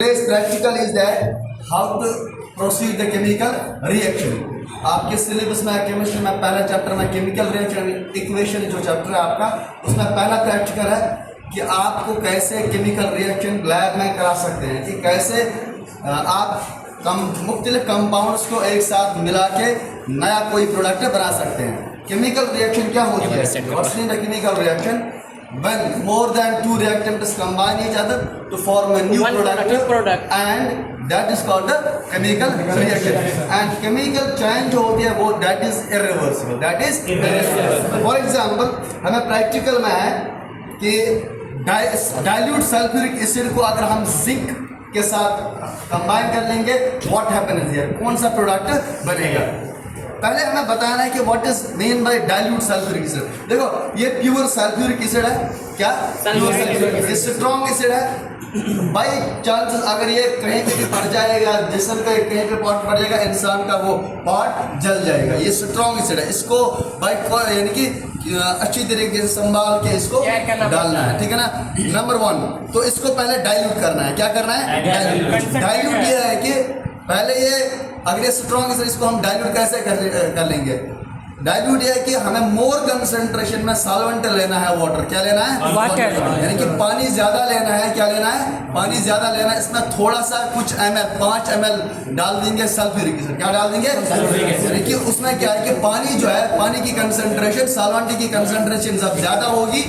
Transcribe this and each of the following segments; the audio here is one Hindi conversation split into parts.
Today's practical is that how to proceed the chemical reaction. आपके सिलेबस में केमिस्ट्री में पहला चैप्टर में केमिकल रिएक्शन इक्वेशन जो चैप्टर है आपका उसमें पहला प्रैक्टिकल है कि आपको कैसे केमिकल रिएक्शन लैब में करा सकते हैं कि कैसे आप मुख्तलिफ कंपाउंड्स को एक साथ मिला के नया कोई प्रोडक्ट बना सकते हैं। केमिकल रिएक्शन क्या होती है? What's the chemical reaction? When more than two reactants combine each other to form a new product and that is called the chemical reaction. And chemical change हो गया वो that is irreversible. That is irreversible. For example हमें practical में है कि dilute sulfuric acid को अगर हम जिंक के साथ combine कर लेंगे what happens here? कौन सा प्रोडक्ट बनेगा? पहले हमें बताना है कि what is mean by dilute sulphuric acid. देखो ये प्योर सल्फ्यूरिक एसिड है। क्या? Pure sulphuric acid strong acid है। बाई चांसेस अगर ये कहीं पे भी पड़ जाएगा, जिसम का कहीं पे पार्ट पड़ जाएगा, इंसान का वो पार्ट जल जाएगा। ये स्ट्रॉन्ग एसिड है। इसको बाई यानी कि अच्छी तरीके से संभाल के इसको डालना है, ठीक है ना। नंबर 1 तो इसको पहले डाइल्यूट करना है। क्या करना है? डाइल्यूट ये है कि पहले ये अगर ये स्ट्रॉन्ग है इसको हम डाइल्यूट कैसे कर लेंगे? डाइल्यूट ये है कि हमें मोर कंसंट्रेशन में सॉल्वेंट लेना है, वाटर। क्या लेना है? वाटर। यानी कि पानी ज्यादा लेना है। क्या लेना है? पानी ज्यादा लेना है। इसमें थोड़ा सा कुछ ml 5 ml डाल देंगे सल्फ्यूरिक एसिड। क्या डाल देंगे? यानी कि उसमें क्या है कि पानी जो है, पानी की कंसंट्रेशन सॉल्वेंट की कंसंट्रेशन जब ज्यादा होगी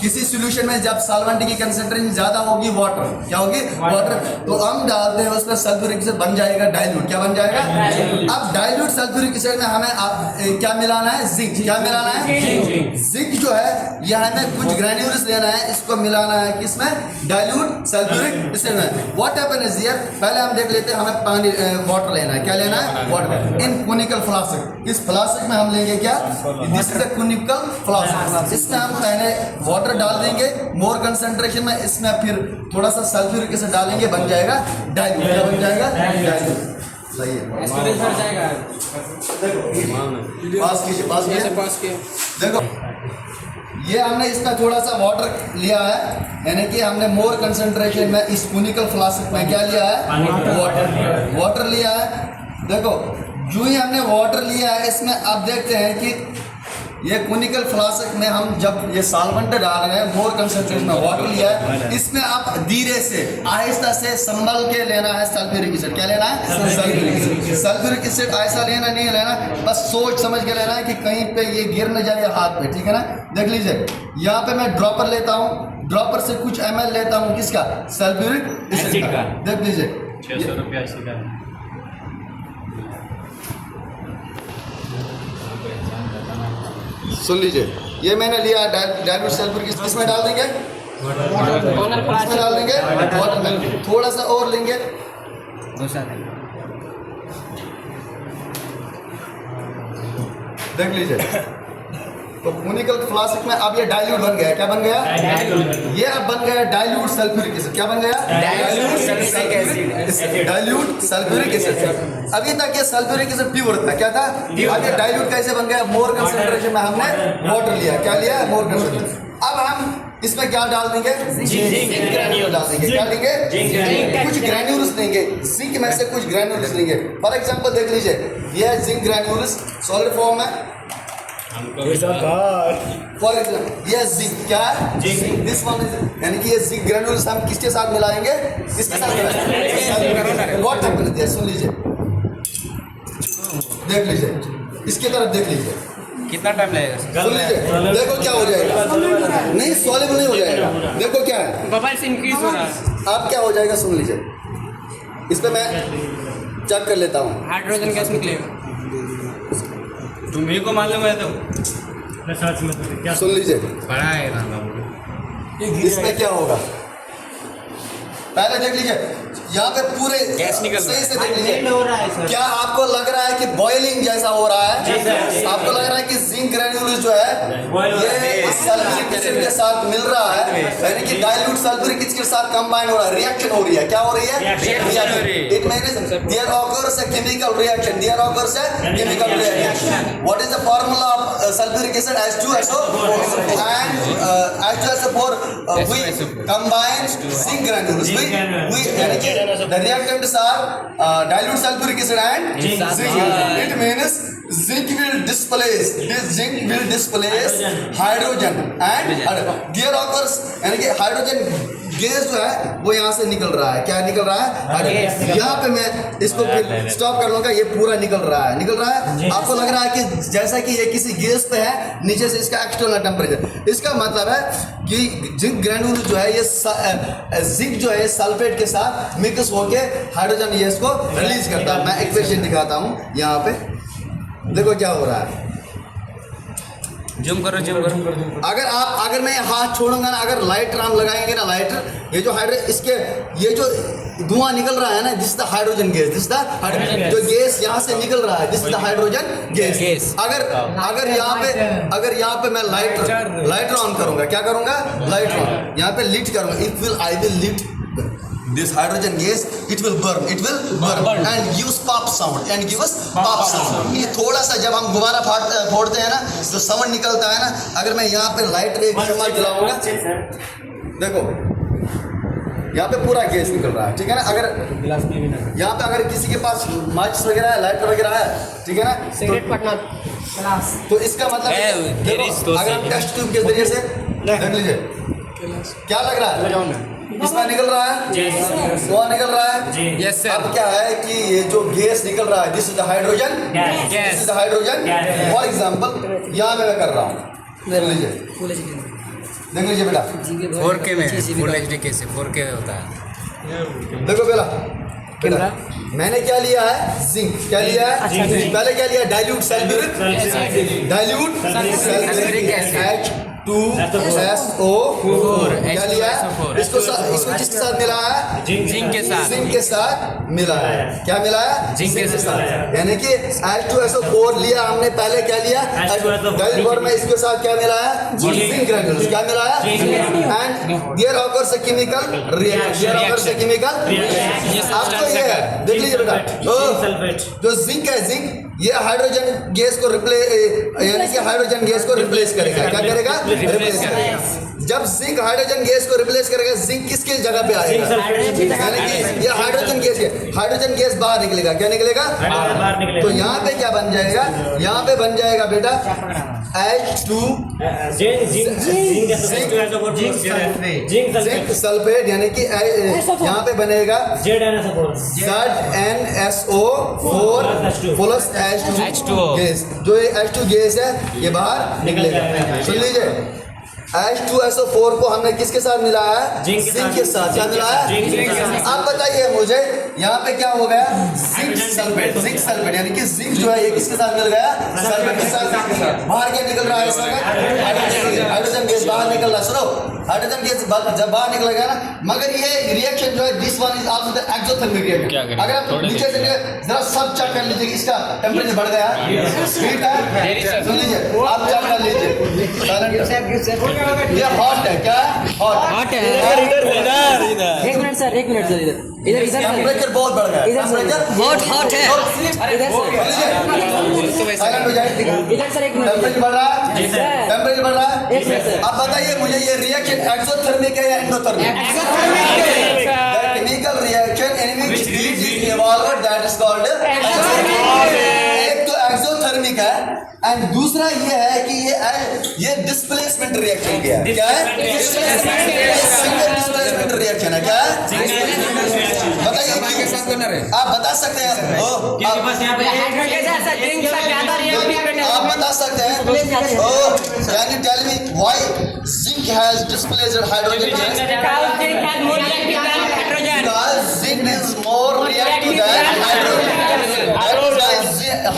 किसी सॉल्यूशन में, जब सॉल्वेंट की कंसंट्रेशन ज्यादा होगी वाटर, क्या होगी? वाटर। तो हम डालते हैं उसमें सल्फ्यूरिक एसिड बन जाएगा डाइल्यूट। क्या बन जाएगा? अब डाइल्यूट सल्फ्यूरिक एसिड में हमें क्या मिलाना है? जिंक। क्या मिलाना है? जिंक जो है यह हमें कुछ ग्रैन्यूल्स लेना है, इसको मिलाना है किसमें? डाइल्यूट सल्फ्यूरिक एसिड में। What happen is here? पहले हम देख लेते हैं, हमें पानी वाटर लेना है। क्या लेना है? वाटर। इन कोनिकल फ्लास्क, इस फ्लास्क में हम लेंगे क्या? This is the conical flask. इसमें हम पहले वाटर डाल देंगे मोर कंसंट्रेशन में, इसमें फिर थोड़ा सा सल्फ्यूरिक एसिड डालेंगे, बन जाएगा डाइल्यूट। क्या बन जाएगा? डाइल्यूट। सही है। पास कीजिए। देखो ये हमने इसका थोड़ा सा वाटर लिया है, यानी कि हमने मोर कंसंट्रेशन में इस कोनिकल फ्लास्क में क्या लिया है? वाटर लिया है। देखो जो ही हमने वाटर लिया है इसमें अब देखते हैं कि ये कोनिकल फ्लास्क में हम जब ये सॉल्वेंट डाल रहे हैं, मोर कंसंट्रेशन में वाटर लिया है, इसमें आप धीरे से आहिस्ता से संभल के लेना है सल्फ्यूरिक एसिड। क्या लेना है? Sulphuric acid. सल्फ्यूरिक एसिड ऐसा लेना नहीं लेना, बस सोच समझ के लेना है कि कहीं पे ये गिर न जाए हाथ पे, ठीक है ना। देख लीजिए यहाँ पे मैं ड्रॉपर लेता हूँ, ड्रॉपर से कुछ ml लेता हूँ, किसका? सल्फ्यूरिक एसिड का। देख लीजिए 600 रुपया इसी का। सुन लीजिए, ये मैंने लिया डाइल्यूट सल्फ्यूरिक एसिड, किसमें डाल देंगे? इसमें डाल देंगे वाटर में। थोड़ा सा और लेंगे, देख लीजिए। तो कोनिकल फ्लास्क में अब ये डाइल्यूट बन गया। क्या बन गया? ये अब बन गया डाइल्यूट सल्फ्यूरिक एसिड। क्या बन गया? Dilute sulphuric acid. अभी तक ये सल्फ्यूरिक एसिड प्योर था। क्या था? अब ये डाइल्यूट कैसे बन गया? मोर कंसंट्रेशन में हमने वाटर लिया। क्या लिया? मोर कंसंट्रेशन। अब हम इसमें क्या डाल देंगे? जिंक ग्रैन्यूल डाल देंगे। क्या लेंगे? कुछ ग्रैन्यूल्स लेंगे, जिंक में से कुछ ग्रैन्यूल्स लेंगे। फॉर एग्जांपल देख लीजिए, ये जिंक ग्रैन्यूल्स सॉलिड फॉर्म में। फॉर एग्जाम्पल ये जिंक क्या है? दिस वन इज, यानी कि ये जिंक ग्रैन्यूल्स हम किसके साथ मिलाएंगे? किसके साथ मिलाएंगे? What happens here? सुन लीजिए, देख लीजिए, इसकी तरफ देख लीजिए। कितना टाइम लगेगा? सुन लीजिए, देखो क्या हो जाएगा। नहीं सॉल्युबल नहीं हो जाएगा। देखो क्या है, बबल्स इंक्रीज हो रहा है। अब क्या हो जाएगा? सुन लीजिए, इस पे मैं चेक कर लेता हूँ। हाइड्रोजन गैस निकलेगा। तुम्ही को मालूम है तो सुन लीजिए, बड़ा है ना। इसमें क्या होगा पहले देख लीजिए। यहाँ पे पूरे गैस निकल सही से देख लीजिए। क्या आपको लग रहा है कि बॉइलिंग जैसा हो रहा है? आपको लग रहा है कि जिंक ग्रैन्यूल्स जो है ये सल्फ्यूरिक एसिड के साथ मिल रहा है, यानी कि डाइल्यूट सल्फ्यूरिक एसिड के साथ कंबाइन हो रहा है, रिएक्शन हो रही है। क्या हो रही है? It means there occurs a chemical reaction. There occurs a chemical reaction. What is the formula of sulphuric acid? H2SO4 and H2SO4 we combine zinc granules. We यानी कि The reactants are dilute sulfuric acid and zinc. It means zinc will displace hydrogen and there occurs यानी कि हाइड्रोजन गैस जो है वो यहाँ से निकल रहा है। क्या निकल रहा है? यहाँ पे मैं इसको फिर स्टॉप कर लूँगा। ये पूरा निकल रहा है। आपको लग रहा है कि जैसा कि ये किसी गैस पे है, नीचे से इसका एक्सटर्नल टेम्परेचर। इसका मतलब है कि जिंक ग्रैन्यूल जो है ये जिंक जो है सल्फेट के साथ मिक्स होके हाइड्रोजन गैस को रिलीज करता है। मैं इक्वेशन दिखाता हूँ यहाँ पे, देखो क्या हो रहा है। जूम करो। अगर मैं हाथ छोड़ूंगा ना, अगर लाइटर हम लगाएंगे ना, लाइटर, ये जो इसके ये जो धुआं निकल रहा है ना, दिस द हाइड्रोजन गैस, जो गैस यहाँ से निकल रहा है, दिस द हाइड्रोजन गैस। अगर यहाँ पे मैं लाइटर ऑन करूंगा, क्या करूंगा? लाइटर ऑन यहाँ पे लीट करूंगा। I will lit this hydrogen gas, it will burn and give us pop sound ये थोड़ा सा जब हम गुब्बारा फोड़ते हैं ना तो साउंड निकलता है ना। अगर मैं यहाँ पे लाइट एक शम्मा जलाऊंगा, देखो यहाँ पे पूरा गैस निकल रहा है, ठीक है ना। अगर यहाँ पे अगर किसी के पास माचिस वगैरह है, लाइटर वगैरह है, ठीक है ना, सिगरेट पटना, तो इसका मतलब देखो, अगर हम टेस्ट ट्यूब के जरिए से देख लीजिए क्या लग रहा है, इसमें निकल रहा है, वहाँ निकल रहा है। Yes sir. अब क्या है कि ये जो गैस निकल रहा है, this is the hydrogen, this is the hydrogen. For example यहाँ पे मैं कर रहा हूँ, देख लीजिए बेटा, 4K में फुल HD कैसे 4K होता है। देखो बेटा मैंने क्या लिया है? जिंक। क्या लिया है? पहले क्या लिया? Dilute sulphuric H2SO4। क्या लिया है? इसको किसके साथ मिला है? जिंक के साथ मिला है। क्या मिला है? जिंक के साथ। यानी कि H2SO4 लिया हमने, पहले क्या लिया? डाइल्यूट में इसके साथ क्या मिला है? Zinc granules. क्या मिला है? And there occurs a chemical reaction. आपको ये है, देख लीजिए बेटा, जो जिंक है, जिंक ये हाइड्रोजन गैस को यानी कि हाइड्रोजन गैस को रिप्लेस करेगा। क्या करेगा? रिप्लेस करेगा। जब जिंक हाइड्रोजन गैस को रिप्लेस करेगा, जिंक किसके जगह पे आएगा? यानी कि ये हाइड्रोजन गैस बाहर निकलेगा। क्या निकलेगा? तो यहाँ पे क्या बन जाएगा? यहाँ पे बन जाएगा बेटा H2 जिंक सल्फेट, यानी कि यहाँ पे बनेगा ZnSO4 प्लस H2 गैस। जो ये H2 गैस है ये बाहर निकलेगा। सुन लीजिए, H2SO4 को हमने किसके साथ मिलाया है? जिंक के साथ। क्या मिलाया है? आप बताइए मुझे, यहाँ पे क्या हो गया? जिंक सल्फेट यानी कि जिंक जो है ये किसके साथ मिल गया? सल्फेट के साथ। बाहर क्या निकल रहा है? हाइड्रोजन गैस बाहर निकल रहा है। सुनो, हाइड्रोजन गैस जब बाहर निकलेगा ना, मगर ये रिएक्शन जो है, this one is also the exothermic reaction. अगर आप नीचे से जरा सब चेक कर लीजिए, इसका टेम्परेचर बढ़ गया, हीट है, सुन लीजिए, आप चेक कर लीजिए। ये हॉट है। क्या हॉट है? एक मिनट सर, इधर टेम्परेचर बहुत बढ़ गया, टेम्परेचर हॉट है। इधर साइलेंट हो जाए। इधर सर, एक मिनट, टेम्परेचर बढ़ रहा है, टेम्परेचर बढ़ रहा है। अब बताइए मुझे, ये रिएक्शन एक्सोथर्मिक है या endothermic? Chemical reaction in which heat is evolved, that is called एक तो एक्सोथर्मिक है, एंड दूसरा ये है कि ये डिस्प्लेसमेंट रिएक्शन क्या है? क्या है? डिस्प्लेसमेंट रिएक्शन है। क्या है? बताइए, आप बता सकते हैं? आप बता सकते हैं? Can you tell me why zinc has displaced hydrogen gas? Because zinc is more reactive than hydrogen.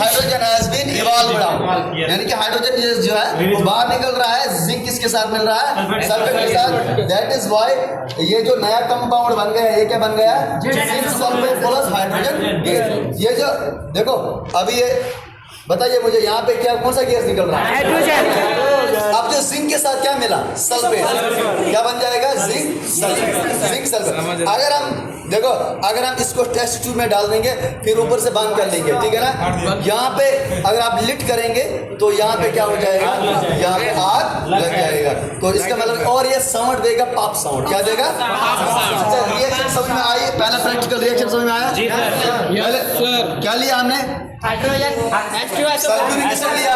Hydrogen has been evolved out. यानी कि हाइड्रोजन गैस जो है वो बाहर निकल रहा है, जिंक किसके साथ मिल रहा है? सल्फेट के साथ। दैट इज व्हाई ये जो नया कंपाउंड बन गया, ये क्या बन गया? Zinc sulphate plus hydrogen gas. ये जो देखो, अभी ये बताइए मुझे, यहाँ पे क्या कौन सा गैस निकल रहा है? हाइड्रोजन। अब जो जिंक के साथ क्या मिला? सल्फेट। क्या बन जाएगा? Zinc sulphate. अगर हम देखो अगर हम इसको टेस्ट ट्यूब में डाल देंगे फिर ऊपर से बंद कर लेंगे, ठीक है ना। यहाँ पे अगर आप लिट करेंगे तो यहाँ पे क्या हो जाएगा, यहाँ पे आग लग जाएगा। तो इसका मतलब, और ये साउंड देगा पॉप साउंड, क्या देगा? अच्छा, रिएक्शन समझ में आई? पहला प्रैक्टिकल रिएक्शन समझ में आया? पहले क्या लिया हमने? सल्फ्यूरिक एसिड लिया।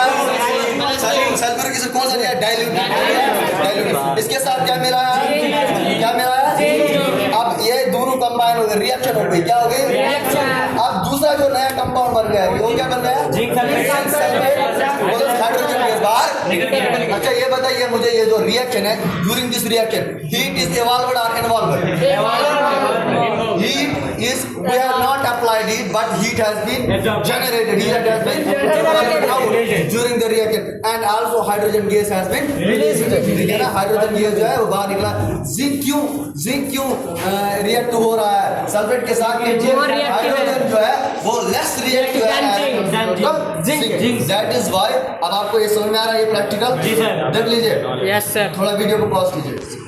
सल्फ्यूरिक एसिड कौन सा लिया? डाइल्यूट। इसके साथ क्या मिलाया? क्या मिलाया? अब ये दोनों कंबाइन हो गए, रिएक्शन हो गई। क्या हो गई? अब दूसरा जो नया कंपाउंड बन गया वो क्या बन गया? हाइड्रोजन गैस बाहर। अच्छा ये बताइए मुझे, ये जो रिएक्शन है, during this reaction heat is evolved or involved? Heat is, we have not applied heat, but heat has been generated. Heat has been generated out during the reaction, and also hydrogen gas has been released. ठीक है ना, हाइड्रोजन गैस जो है वो बाहर निकला। जिंक क्यों रिएक्ट हो रहा है सल्फेट के साथ? हाइड्रोजन जो है वो लेस रिएक्ट हो रहा है जिंक। That is why. अब आपको ये समझ में आ रहा है ये प्रैक्टिकल? देख लीजिए। Yes sir. थोड़ा वीडियो को पॉज कीजिए।